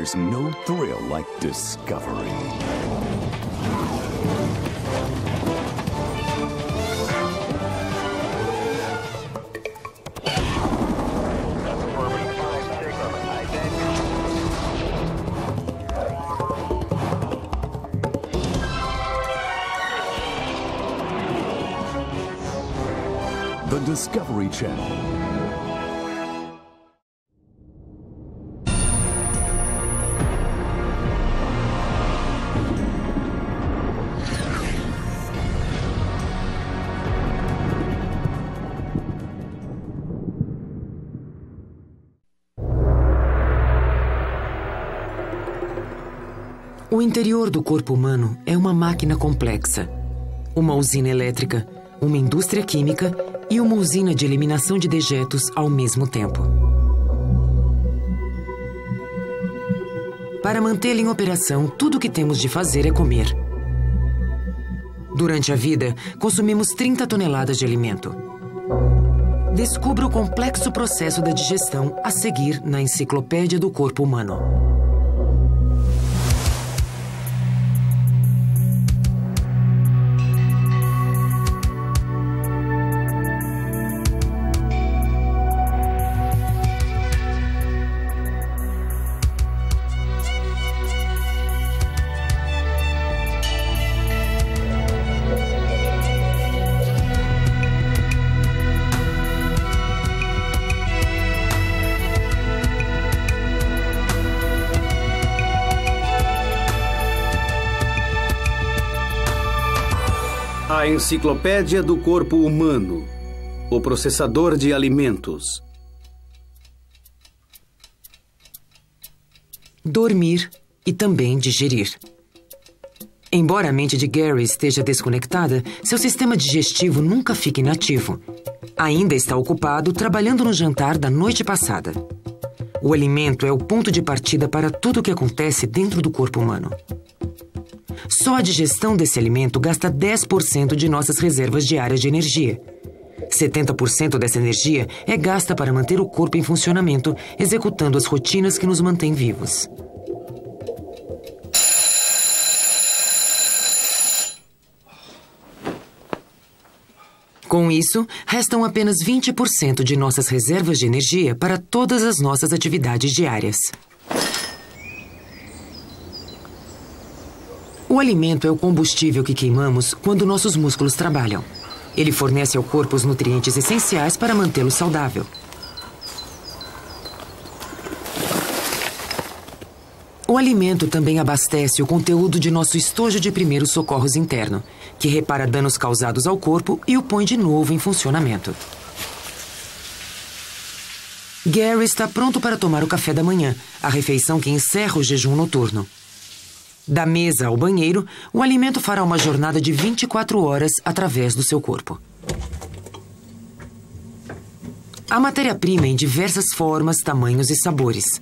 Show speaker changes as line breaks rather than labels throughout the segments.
There's no thrill like discovery. The Discovery Channel.
O interior do corpo humano é uma máquina complexa. Uma usina elétrica, uma indústria química e uma usina de eliminação de dejetos ao mesmo tempo. Para mantê-la em operação, tudo o que temos de fazer é comer. Durante a vida, consumimos 30 toneladas de alimento. Descubra o complexo processo da digestão a seguir na Enciclopédia do Corpo Humano.
A Enciclopédia do Corpo Humano. O processador de alimentos.
Dormir e também digerir. Embora a mente de Gary esteja desconectada, seu sistema digestivo nunca fica inativo. Ainda está ocupado trabalhando no jantar da noite passada. O alimento é o ponto de partida para tudo o que acontece dentro do corpo humano. Só a digestão desse alimento gasta 10% de nossas reservas diárias de energia. 70% dessa energia é gasta para manter o corpo em funcionamento, executando as rotinas que nos mantêm vivos. Com isso, restam apenas 20% de nossas reservas de energia para todas as nossas atividades diárias. O alimento é o combustível que queimamos quando nossos músculos trabalham. Ele fornece ao corpo os nutrientes essenciais para mantê-lo saudável. O alimento também abastece o conteúdo de nosso estojo de primeiros socorros interno, que repara danos causados ao corpo e o põe de novo em funcionamento. Gary está pronto para tomar o café da manhã, a refeição que encerra o jejum noturno. Da mesa ao banheiro, o alimento fará uma jornada de 24 horas através do seu corpo. Há matéria-prima em diversas formas, tamanhos e sabores.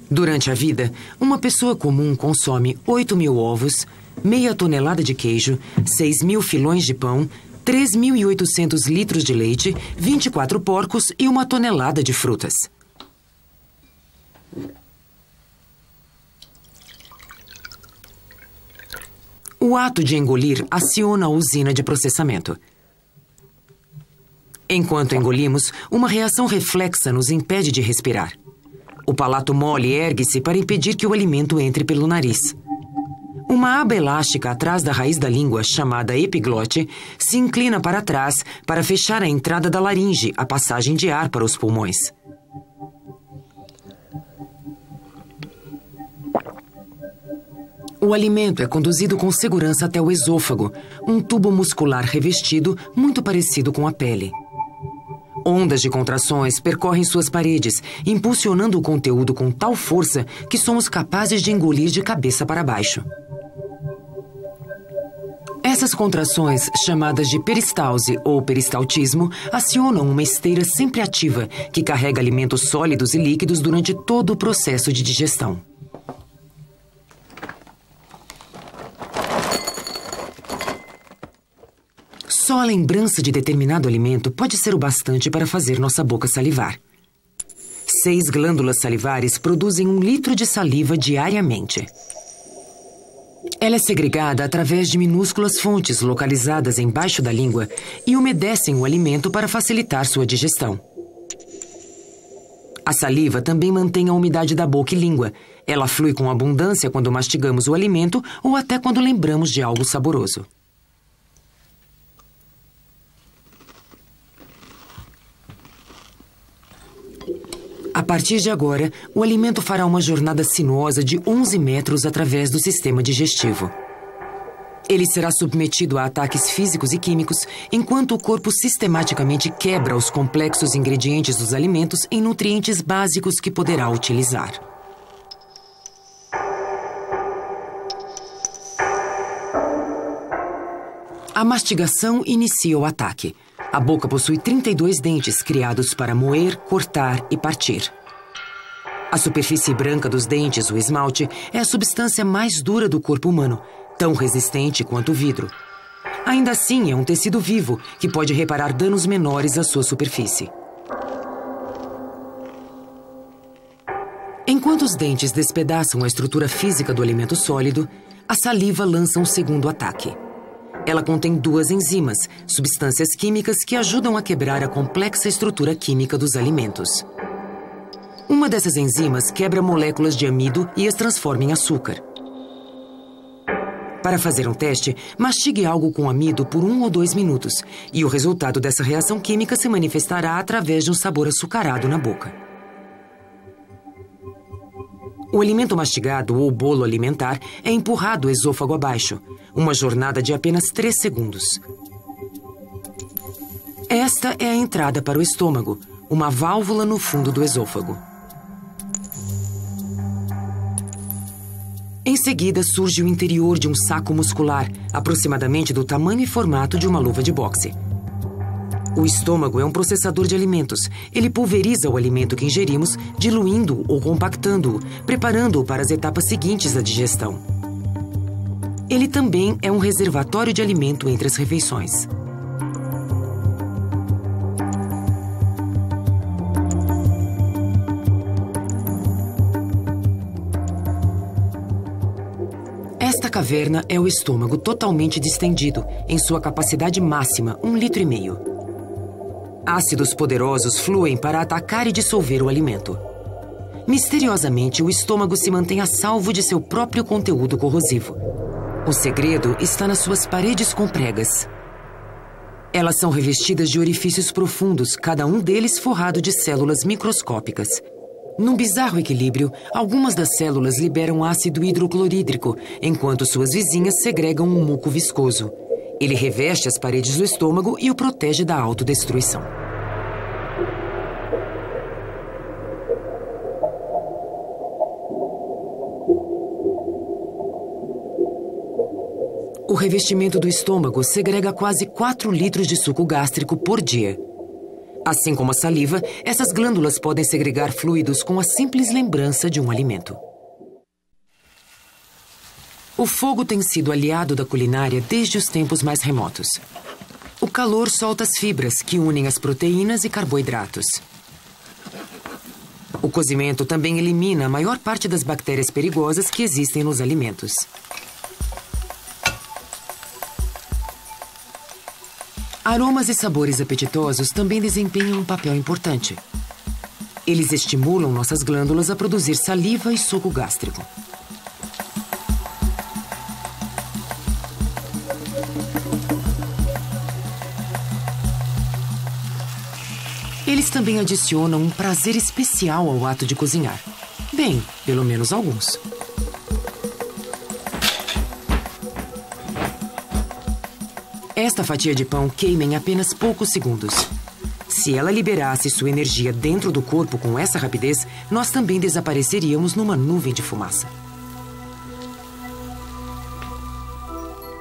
Durante a vida, uma pessoa comum consome 8.000 ovos, meia tonelada de queijo, 6.000 filões de pão, 3.800 litros de leite, 24 porcos e 1 tonelada de frutas. O ato de engolir aciona a usina de processamento. Enquanto engolimos, uma reação reflexa nos impede de respirar. O palato mole ergue-se para impedir que o alimento entre pelo nariz. Uma aba elástica atrás da raiz da língua, chamada epiglote, se inclina para trás para fechar a entrada da laringe, a passagem de ar para os pulmões. O alimento é conduzido com segurança até o esôfago, um tubo muscular revestido muito parecido com a pele. Ondas de contrações percorrem suas paredes, impulsionando o conteúdo com tal força que somos capazes de engolir de cabeça para baixo. Essas contrações, chamadas de peristalse ou peristaltismo, acionam uma esteira sempre ativa que carrega alimentos sólidos e líquidos durante todo o processo de digestão. Só a lembrança de determinado alimento pode ser o bastante para fazer nossa boca salivar. 6 glândulas salivares produzem 1 litro de saliva diariamente. Ela é segregada através de minúsculas fontes localizadas embaixo da língua e umedecem o alimento para facilitar sua digestão. A saliva também mantém a umidade da boca e língua. Ela flui com abundância quando mastigamos o alimento ou até quando lembramos de algo saboroso. A partir de agora, o alimento fará uma jornada sinuosa de 11 metros através do sistema digestivo. Ele será submetido a ataques físicos e químicos, enquanto o corpo sistematicamente quebra os complexos ingredientes dos alimentos em nutrientes básicos que poderá utilizar. A mastigação inicia o ataque. A boca possui 32 dentes criados para moer, cortar e partir. A superfície branca dos dentes, o esmalte, é a substância mais dura do corpo humano, tão resistente quanto o vidro. Ainda assim, é um tecido vivo que pode reparar danos menores à sua superfície. Enquanto os dentes despedaçam a estrutura física do alimento sólido, a saliva lança um segundo ataque. Ela contém 2 enzimas, substâncias químicas que ajudam a quebrar a complexa estrutura química dos alimentos. Uma dessas enzimas quebra moléculas de amido e as transforma em açúcar. Para fazer um teste, mastigue algo com amido por 1 ou 2 minutos, e o resultado dessa reação química se manifestará através de um sabor açucarado na boca. O alimento mastigado, ou bolo alimentar, é empurrado esôfago abaixo, uma jornada de apenas 3 segundos. Esta é a entrada para o estômago, uma válvula no fundo do esôfago. Em seguida, surge o interior de um saco muscular, aproximadamente do tamanho e formato de uma luva de boxe. O estômago é um processador de alimentos. Ele pulveriza o alimento que ingerimos, diluindo-o ou compactando-o, preparando-o para as etapas seguintes da digestão. Ele também é um reservatório de alimento entre as refeições. Esta caverna é o estômago totalmente distendido, em sua capacidade máxima, 1,5 litro. Ácidos poderosos fluem para atacar e dissolver o alimento. Misteriosamente, o estômago se mantém a salvo de seu próprio conteúdo corrosivo. O segredo está nas suas paredes com pregas. Elas são revestidas de orifícios profundos, cada um deles forrado de células microscópicas. Num bizarro equilíbrio, algumas das células liberam ácido hidroclorídrico, enquanto suas vizinhas segregam um muco viscoso. Ele reveste as paredes do estômago e o protege da autodestruição. O revestimento do estômago segrega quase 4 litros de suco gástrico por dia. Assim como a saliva, essas glândulas podem segregar fluidos com a simples lembrança de um alimento. O fogo tem sido aliado da culinária desde os tempos mais remotos. O calor solta as fibras que unem as proteínas e carboidratos. O cozimento também elimina a maior parte das bactérias perigosas que existem nos alimentos. Aromas e sabores apetitosos também desempenham um papel importante. Eles estimulam nossas glândulas a produzir saliva e suco gástrico. Eles também adicionam um prazer especial ao ato de cozinhar. Bem, pelo menos alguns. Esta fatia de pão queima em apenas poucos segundos. Se ela liberasse sua energia dentro do corpo com essa rapidez, nós também desapareceríamos numa nuvem de fumaça.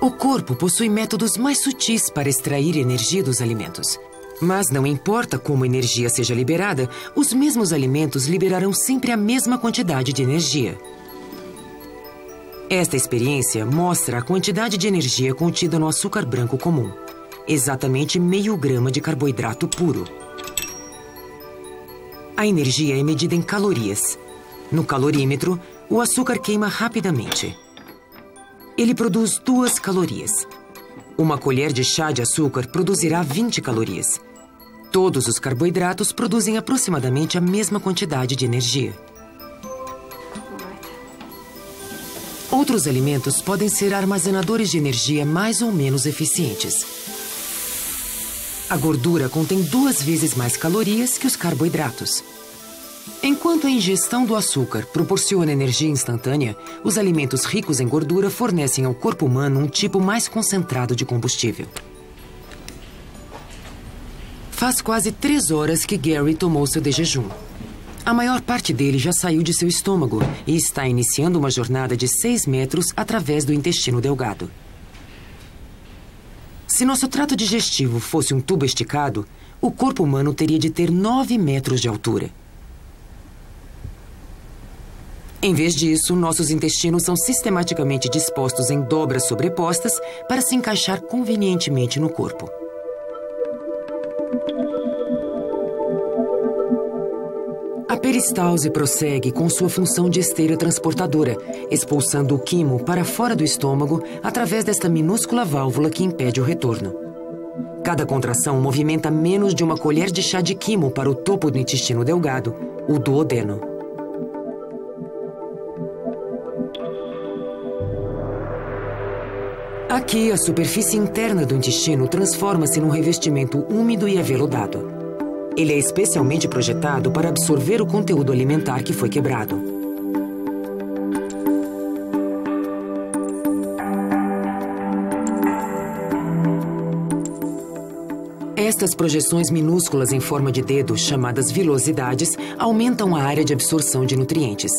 O corpo possui métodos mais sutis para extrair energia dos alimentos. Mas não importa como a energia seja liberada, os mesmos alimentos liberarão sempre a mesma quantidade de energia. Esta experiência mostra a quantidade de energia contida no açúcar branco comum. Exatamente 0,5 grama de carboidrato puro. A energia é medida em calorias. No calorímetro, o açúcar queima rapidamente. Ele produz 2 calorias. Uma colher de chá de açúcar produzirá 20 calorias. Todos os carboidratos produzem aproximadamente a mesma quantidade de energia. Outros alimentos podem ser armazenadores de energia mais ou menos eficientes. A gordura contém 2 vezes mais calorias que os carboidratos. Enquanto a ingestão do açúcar proporciona energia instantânea, os alimentos ricos em gordura fornecem ao corpo humano um tipo mais concentrado de combustível. Faz quase 3 horas que Gary tomou seu de jejum. A maior parte dele já saiu de seu estômago e está iniciando uma jornada de 6 metros através do intestino delgado. Se nosso trato digestivo fosse um tubo esticado, o corpo humano teria de ter 9 metros de altura. Em vez disso, nossos intestinos são sistematicamente dispostos em dobras sobrepostas para se encaixar convenientemente no corpo. A peristalse prossegue com sua função de esteira transportadora, expulsando o quimo para fora do estômago através desta minúscula válvula que impede o retorno. Cada contração movimenta menos de uma colher de chá de quimo para o topo do intestino delgado, o duodeno. Aqui, a superfície interna do intestino transforma-se num revestimento úmido e aveludado. Ele é especialmente projetado para absorver o conteúdo alimentar que foi quebrado. Estas projeções minúsculas em forma de dedo, chamadas vilosidades, aumentam a área de absorção de nutrientes.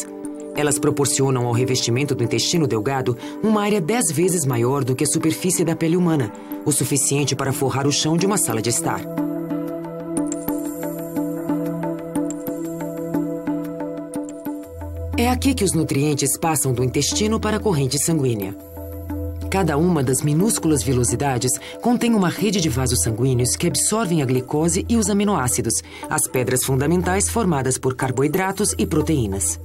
Elas proporcionam ao revestimento do intestino delgado uma área 10 vezes maior do que a superfície da pele humana, o suficiente para forrar o chão de uma sala de estar. É aqui que os nutrientes passam do intestino para a corrente sanguínea. Cada uma das minúsculas vilosidades contém uma rede de vasos sanguíneos que absorvem a glicose e os aminoácidos, as pedras fundamentais formadas por carboidratos e proteínas.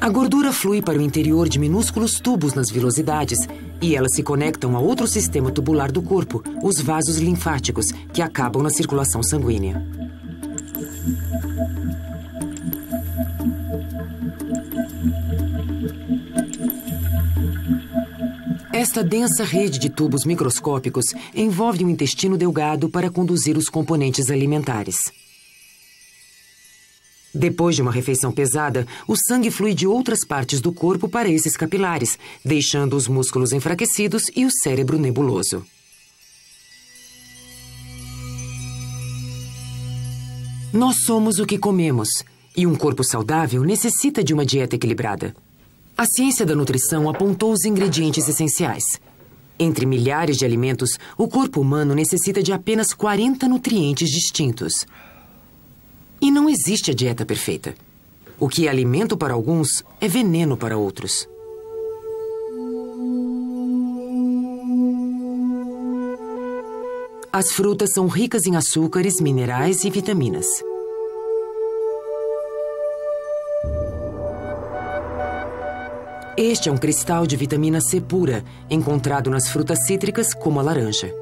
A gordura flui para o interior de minúsculos tubos nas vilosidades e elas se conectam a outro sistema tubular do corpo, os vasos linfáticos, que acabam na circulação sanguínea. Esta densa rede de tubos microscópicos envolve o intestino delgado para conduzir os componentes alimentares. Depois de uma refeição pesada, o sangue flui de outras partes do corpo para esses capilares, deixando os músculos enfraquecidos e o cérebro nebuloso. Nós somos o que comemos, e um corpo saudável necessita de uma dieta equilibrada. A ciência da nutrição apontou os ingredientes essenciais. Entre milhares de alimentos, o corpo humano necessita de apenas 40 nutrientes distintos. E não existe a dieta perfeita. O que é alimento para alguns é veneno para outros. As frutas são ricas em açúcares, minerais e vitaminas. Este é um cristal de vitamina C pura, encontrado nas frutas cítricas como a laranja.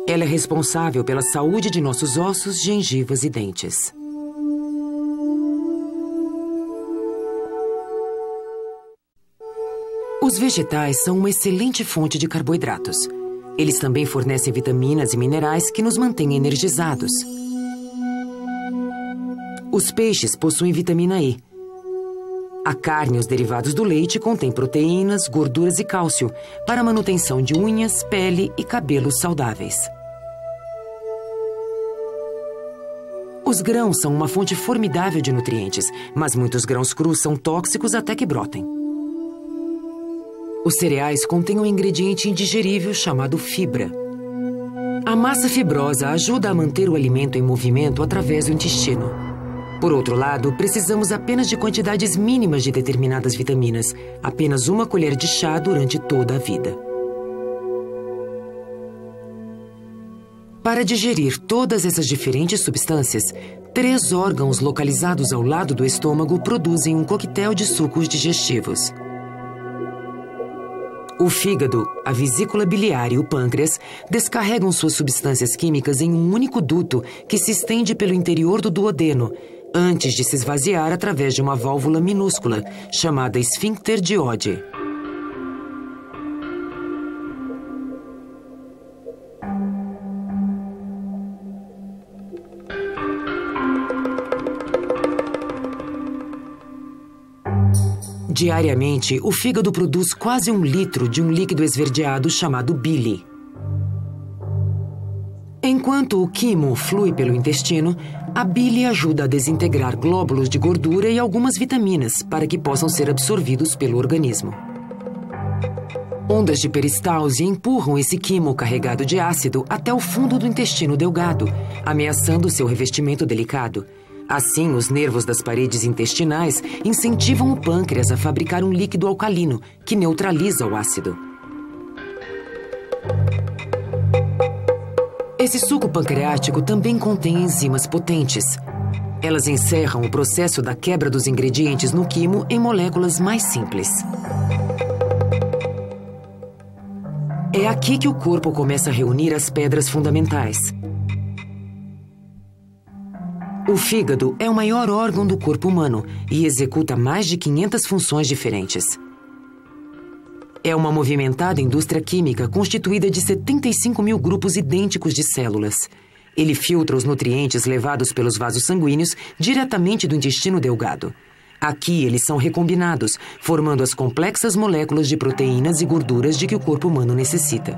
Ela é responsável pela saúde de nossos ossos, gengivas e dentes. Os vegetais são uma excelente fonte de carboidratos. Eles também fornecem vitaminas e minerais que nos mantêm energizados. Os peixes possuem vitamina E. A carne e os derivados do leite contêm proteínas, gorduras e cálcio para a manutenção de unhas, pele e cabelos saudáveis. Os grãos são uma fonte formidável de nutrientes, mas muitos grãos crus são tóxicos até que brotem. Os cereais contêm um ingrediente indigerível chamado fibra. A massa fibrosa ajuda a manter o alimento em movimento através do intestino. Por outro lado, precisamos apenas de quantidades mínimas de determinadas vitaminas, apenas 1 colher de chá durante toda a vida. Para digerir todas essas diferentes substâncias, 3 órgãos localizados ao lado do estômago produzem um coquetel de sucos digestivos. O fígado, a vesícula biliar e o pâncreas descarregam suas substâncias químicas em um único duto que se estende pelo interior do duodeno, antes de se esvaziar através de uma válvula minúscula, chamada esfíncter de Oddi. Diariamente, o fígado produz quase 1 litro de um líquido esverdeado chamado bile. Enquanto o quimo flui pelo intestino, a bile ajuda a desintegrar glóbulos de gordura e algumas vitaminas para que possam ser absorvidos pelo organismo. Ondas de peristalse empurram esse quimo carregado de ácido até o fundo do intestino delgado, ameaçando seu revestimento delicado. Assim, os nervos das paredes intestinais incentivam o pâncreas a fabricar um líquido alcalino que neutraliza o ácido. Esse suco pancreático também contém enzimas potentes. Elas encerram o processo da quebra dos ingredientes no quimo em moléculas mais simples. É aqui que o corpo começa a reunir as pedras fundamentais. O fígado é o maior órgão do corpo humano e executa mais de 500 funções diferentes. É uma movimentada indústria química constituída de 75 mil grupos idênticos de células. Ele filtra os nutrientes levados pelos vasos sanguíneos diretamente do intestino delgado. Aqui eles são recombinados, formando as complexas moléculas de proteínas e gorduras de que o corpo humano necessita.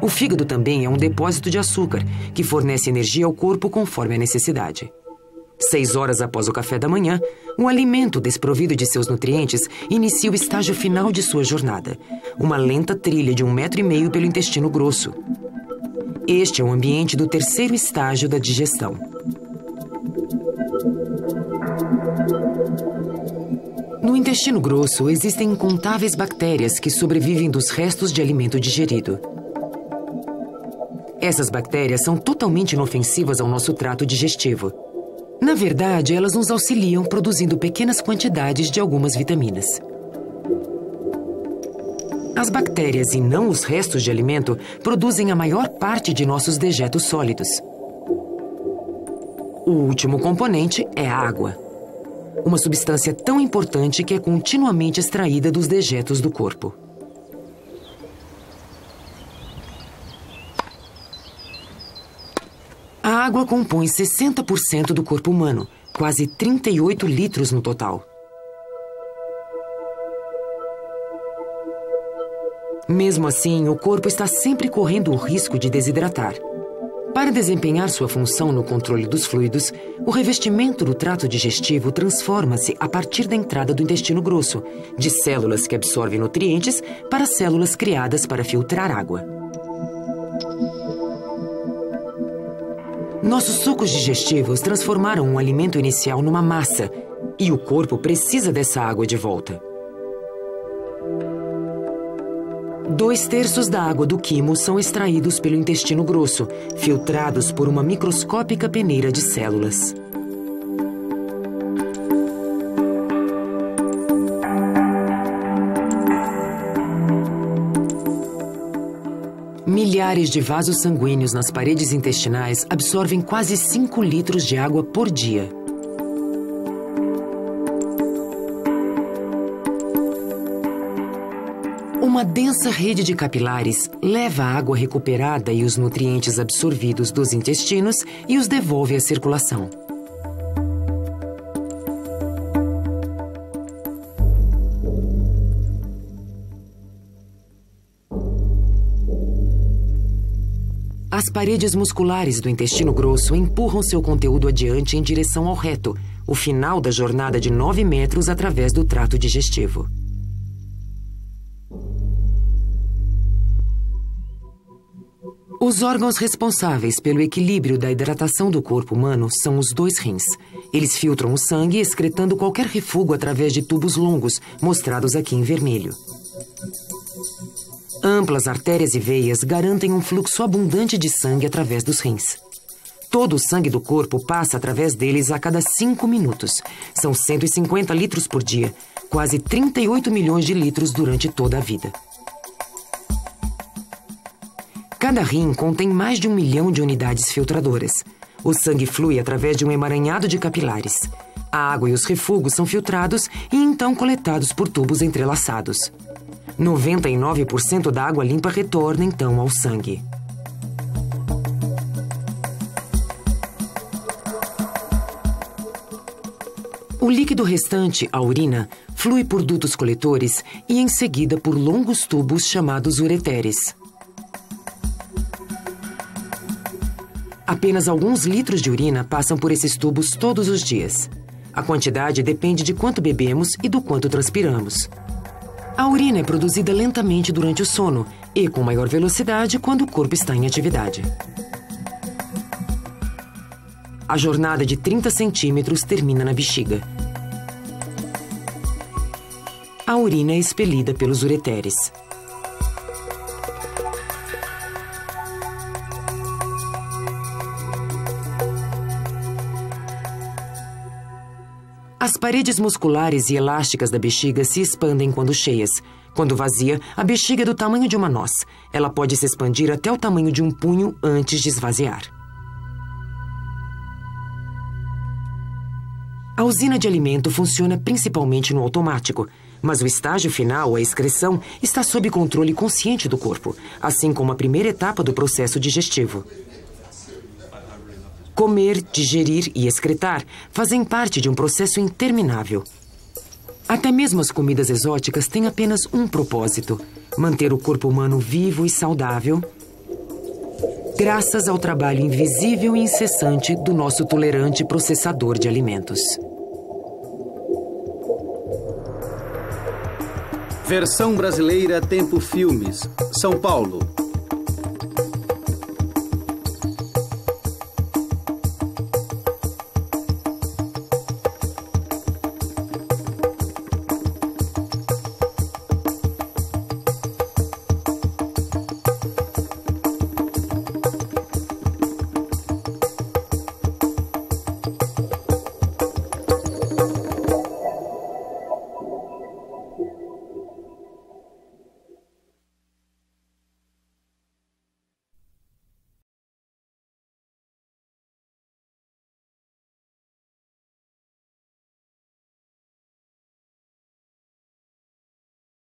O fígado também é um depósito de açúcar, que fornece energia ao corpo conforme a necessidade. 6 horas após o café da manhã, o alimento desprovido de seus nutrientes inicia o estágio final de sua jornada, uma lenta trilha de 1,5 metro pelo intestino grosso. Este é o ambiente do 3º estágio da digestão. No intestino grosso existem incontáveis bactérias que sobrevivem dos restos de alimento digerido. Essas bactérias são totalmente inofensivas ao nosso trato digestivo. Na verdade, elas nos auxiliam produzindo pequenas quantidades de algumas vitaminas. As bactérias e não os restos de alimento produzem a maior parte de nossos dejetos sólidos. O último componente é a água, uma substância tão importante que é continuamente extraída dos dejetos do corpo. A água compõe 60% do corpo humano, quase 38 litros no total. Mesmo assim, o corpo está sempre correndo o risco de desidratar. Para desempenhar sua função no controle dos fluidos, o revestimento do trato digestivo transforma-se a partir da entrada do intestino grosso, de células que absorvem nutrientes para células criadas para filtrar água. Nossos sucos digestivos transformaram um alimento inicial numa massa, e o corpo precisa dessa água de volta. 2/3 da água do quimo são extraídos pelo intestino grosso, filtrados por uma microscópica peneira de células. Milhares de vasos sanguíneos nas paredes intestinais absorvem quase 5 litros de água por dia. Uma densa rede de capilares leva a água recuperada e os nutrientes absorvidos dos intestinos e os devolve à circulação. As paredes musculares do intestino grosso empurram seu conteúdo adiante em direção ao reto, o final da jornada de 9 metros através do trato digestivo. Os órgãos responsáveis pelo equilíbrio da hidratação do corpo humano são os 2 rins. Eles filtram o sangue, excretando qualquer refúgio através de tubos longos, mostrados aqui em vermelho. Amplas artérias e veias garantem um fluxo abundante de sangue através dos rins. Todo o sangue do corpo passa através deles a cada 5 minutos. São 150 litros por dia, quase 38 milhões de litros durante toda a vida. Cada rim contém mais de 1 milhão de unidades filtradoras. O sangue flui através de um emaranhado de capilares. A água e os refugos são filtrados e então coletados por tubos entrelaçados. 99% da água limpa retorna então ao sangue. O líquido restante, a urina, flui por dutos coletores e em seguida por longos tubos chamados ureteres. Apenas alguns litros de urina passam por esses tubos todos os dias. A quantidade depende de quanto bebemos e do quanto transpiramos. A urina é produzida lentamente durante o sono e com maior velocidade quando o corpo está em atividade. A jornada de 30 centímetros termina na bexiga. A urina é expelida pelos ureteres. As paredes musculares e elásticas da bexiga se expandem quando cheias. Quando vazia, a bexiga é do tamanho de uma noz. Ela pode se expandir até o tamanho de um punho antes de esvaziar. A usina de alimento funciona principalmente no automático, mas o estágio final, a excreção, está sob controle consciente do corpo, assim como a primeira etapa do processo digestivo. Comer, digerir e excretar fazem parte de um processo interminável. Até mesmo as comidas exóticas têm apenas um propósito: manter o corpo humano vivo e saudável, graças ao trabalho invisível e incessante do nosso tolerante processador de alimentos.
Versão brasileira Tempo Filmes, São Paulo.